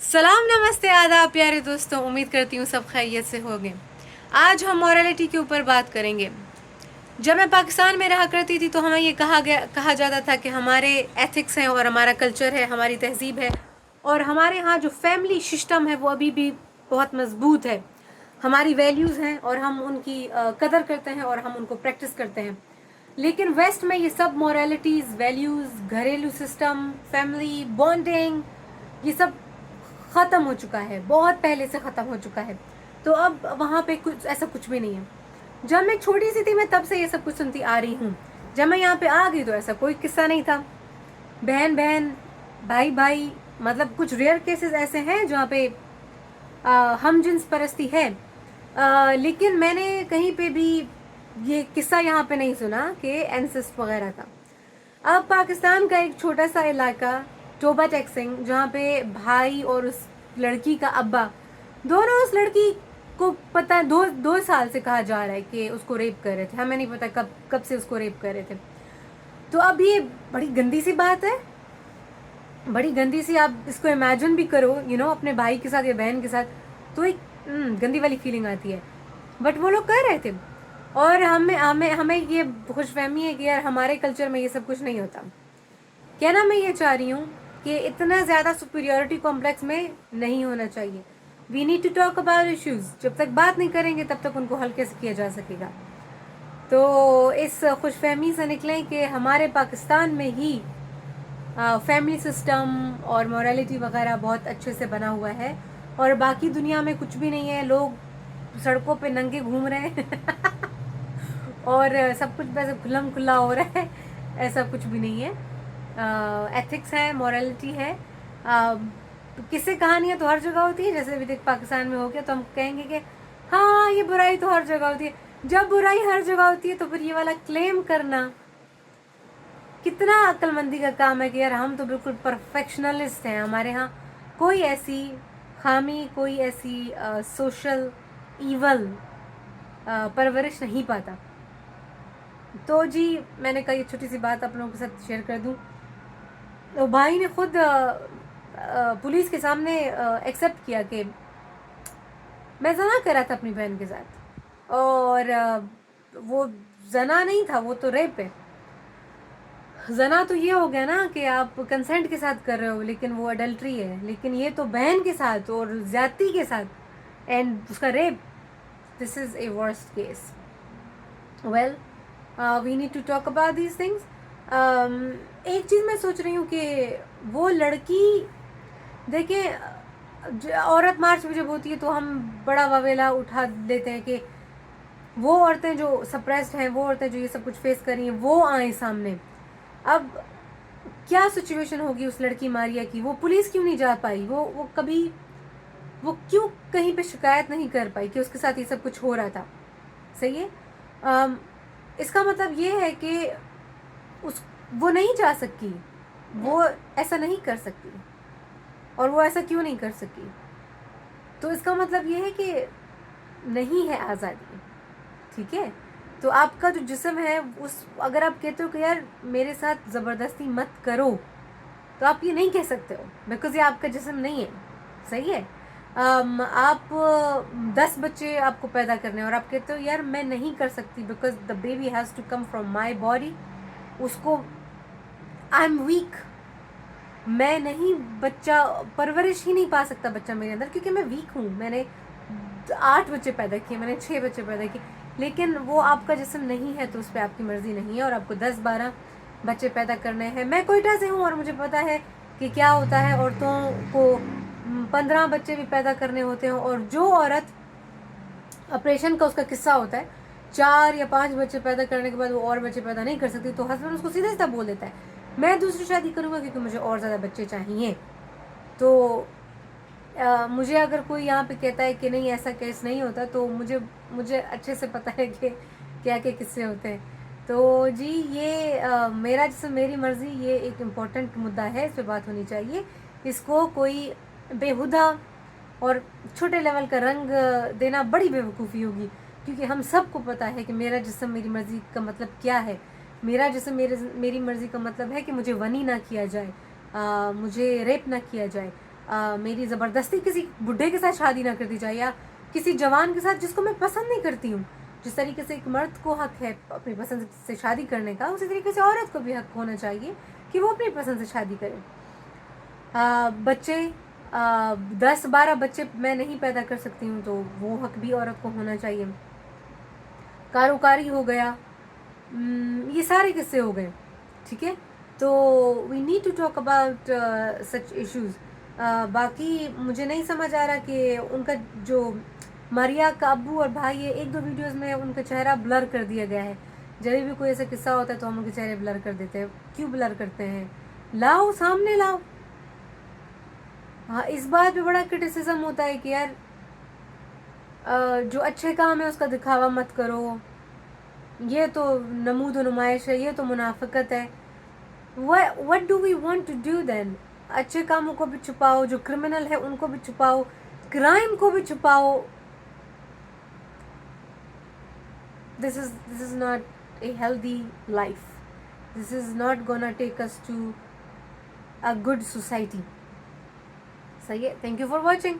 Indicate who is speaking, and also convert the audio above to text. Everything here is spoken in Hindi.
Speaker 1: सलाम, नमस्ते, आदाब प्यारे दोस्तों। उम्मीद करती हूँ सब खैरियत से होंगे। आज हम मॉरलिटी के ऊपर बात करेंगे। जब मैं पाकिस्तान में रहा करती थी तो हमें ये कहा जाता था कि हमारे एथिक्स हैं और हमारा कल्चर है, हमारी तहजीब है और हमारे यहाँ जो फैमिली सिस्टम है वो अभी भी बहुत मजबूत है। हमारी वैल्यूज़ हैं और हम उनकी कदर करते हैं और हम उनको प्रैक्टिस करते हैं। लेकिन वेस्ट में ये सब मॉरलिटीज़, वैल्यूज़, घरेलू सिस्टम, फैमिली बॉन्डिंग, ये सब ख़त्म हो चुका है, बहुत पहले से ख़त्म हो चुका है। तो अब वहाँ पे कुछ ऐसा कुछ भी नहीं है। जब मैं छोटी सी थी मैं तब से ये सब कुछ सुनती आ रही हूँ। जब मैं यहाँ पे आ गई तो ऐसा कोई किस्सा नहीं था। बहन बहन, भाई भाई, मतलब कुछ रेयर केसेस ऐसे हैं जहाँ पे हम जिन्स परस्ती है। लेकिन मैंने कहीं पे भी ये किस्सा यहाँ पे नहीं सुना कि एंसेस्ट वगैरह का। अब पाकिस्तान का एक छोटा सा इलाका टोबा टेक्सिंग, जहाँ पे भाई और उस लड़की का अब्बा दोनों उस लड़की को पता 2 साल से कहा जा रहा है कि उसको रेप कर रहे थे। हमें नहीं पता कब कब से उसको रेप कर रहे थे। तो अब ये बड़ी गंदी सी बात है, बड़ी गंदी सी। आप इसको इमेजिन भी करो, अपने भाई के साथ या बहन के साथ, तो एक गंदी वाली फीलिंग आती है। बट वो लोग कर रहे थे और हमें हमें हमें ये खुशफहमी है कि यार हमारे कल्चर में ये सब कुछ नहीं होता। कहना मैं ये चाह रही हूँ कि इतना ज़्यादा सुपीरियोरिटी कॉम्प्लेक्स में नहीं होना चाहिए। We need to talk about issues. जब तक बात नहीं करेंगे तब तक उनको हल्के से किया जा सकेगा। तो इस खुशफहमी से निकलें कि हमारे पाकिस्तान में ही फैमिली सिस्टम और मोरालिटी वगैरह बहुत अच्छे से बना हुआ है और बाकी दुनिया में कुछ भी नहीं है। लोग सड़कों पे नंगे घूम रहे हैं और सब कुछ वैसे खुल्लम खुल्ला हो रहा है। ऐसा कुछ भी नहीं है। एथिक्स है, मोरालिटी है। किस्से कहानियाँ तो हर जगह होती है। जैसे अभी देख पाकिस्तान में हो गया तो हम कहेंगे कि हाँ, ये बुराई तो हर जगह होती है। जब बुराई हर जगह होती है तो फिर ये वाला क्लेम करना कितना अक्लमंदी का काम है कि यार हम तो बिल्कुल परफेक्शनलिस्ट हैं। हमारे यहाँ कोई ऐसी खामी, कोई ऐसी सोशल ईवल परवरिश नहीं पाता। तो जी, मैंने कहा ये छोटी सी बात आप लोगों के साथ शेयर कर दूं। तो भाई ने खुद पुलिस के सामने एक्सेप्ट किया कि मैं जना करा था अपनी बहन के साथ और वो जना नहीं था, वो तो रेप है। जना तो ये हो गया ना कि आप कंसेंट के साथ कर रहे हो, लेकिन वो अडल्ट्री है। लेकिन ये तो बहन के साथ और ज्यादती के साथ एंड उसका रेप। This is a worst case. Well, we need to talk about these things. एक चीज़ मैं सोच रही हूँ कि वो लड़की, देखिए, औरत मार्च में जब होती है तो हम बड़ा ववेला उठा देते हैं कि वो औरतें जो सप्रेस्ड हैं, वो औरतें जो ये सब कुछ फेस कर रही हैं, वो आए सामने। अब क्या सिचुएशन होगी उस लड़की मारिया की? वो पुलिस क्यों नहीं जा पाई? वो कभी, वो क्यों कहीं पे शिकायत नहीं कर पाई कि उसके साथ ये सब कुछ हो रहा था? सही है। इसका मतलब ये है कि उस वो नहीं जा सकी, वो ऐसा नहीं कर सकती। और वो ऐसा क्यों नहीं कर सकी? तो इसका मतलब ये है कि नहीं है आज़ादी। ठीक है। तो आपका जो जिस्म है, उस अगर आप कहते हो कि यार मेरे साथ ज़बरदस्ती मत करो, तो आप ये नहीं कह सकते हो बिकॉज ये आपका जिस्म नहीं है। सही है। आप 10 बच्चे आपको पैदा करने और आप कहते हो यार मैं नहीं कर सकती because the baby has to come from my body. उसको आई एम वीक, मैं नहीं, बच्चा परवरिश ही नहीं पा सकता बच्चा मेरे अंदर क्योंकि मैं वीक हूँ। मैंने 8 बच्चे पैदा किए, मैंने 6 बच्चे पैदा किए, लेकिन वो आपका जिस्म नहीं है तो उस पर आपकी मर्जी नहीं है और आपको 10-12 बच्चे पैदा करने हैं। मैं कोयटा से हूँ और मुझे पता है कि क्या होता है। औरतों को 15 बच्चे भी पैदा करने होते हैं और जो औरत ऑपरेशन का उसका किस्सा होता है, 4 या 5 बच्चे पैदा करने के बाद वो और बच्चे पैदा नहीं कर सकती तो हस्बैंड उसको सीधा सीधा बोल देता है मैं दूसरी शादी करूँगा क्योंकि मुझे और ज़्यादा बच्चे चाहिए। तो मुझे अगर कोई यहाँ पे कहता है कि नहीं ऐसा केस नहीं होता तो मुझे मुझे अच्छे से पता है कि क्या क्या किस्से होते हैं। तो जी, ये मेरा जिसम मेरी मर्ज़ी, ये एक इम्पॉर्टेंट मुद्दा है, इस पर बात होनी चाहिए। इसको कोई बेहुदा और छोटे लेवल का रंग देना बड़ी बेवकूफ़ी होगी क्योंकि हम सबको पता है कि मेरा जिस्म मेरी मर्ज़ी का मतलब क्या है। मेरा जिस्म मेरी मर्ज़ी का मतलब है कि मुझे वनी ना किया जाए, मुझे रेप ना किया जाए, मेरी ज़बरदस्ती किसी बुढ़े के साथ शादी ना करती जाए, या किसी जवान के साथ जिसको मैं पसंद नहीं करती हूँ। जिस तरीके से एक मर्द को हक है अपनी पसंद से शादी करने का, उसी तरीके से औरत को भी हक होना चाहिए कि वो अपनी पसंद से शादी करे। बच्चे 10-12 बच्चे मैं नहीं पैदा कर सकती हूँ, तो वो हक भी औरत को होना चाहिए। कारोकारी हो गया, ये सारे किस्से हो गए, ठीक है। तो we need to talk about such issues. बाकी मुझे नहीं समझ आ रहा कि उनका जो मारिया का अब्बू और भाई है, 1-2 वीडियोस में उनका चेहरा ब्लर कर दिया गया है। जब भी कोई ऐसा किस्सा होता है तो हम उनके चेहरे ब्लर कर देते हैं। क्यों ब्लर करते हैं? लाओ, सामने लाओ। हाँ, इस बात पे बड़ा क्रिटिसिज्म होता है कि यार जो अच्छे काम है उसका दिखावा मत करो, ये तो नमूद नुमाइश है, ये तो मुनाफिकत है। What do we want to do then? अच्छे कामों को भी छुपाओ, जो क्रिमिनल है उनको भी छुपाओ, क्राइम को भी छुपाओ। This is not a healthy life. This is not gonna take us to a good society. So yeah, thank you for watching.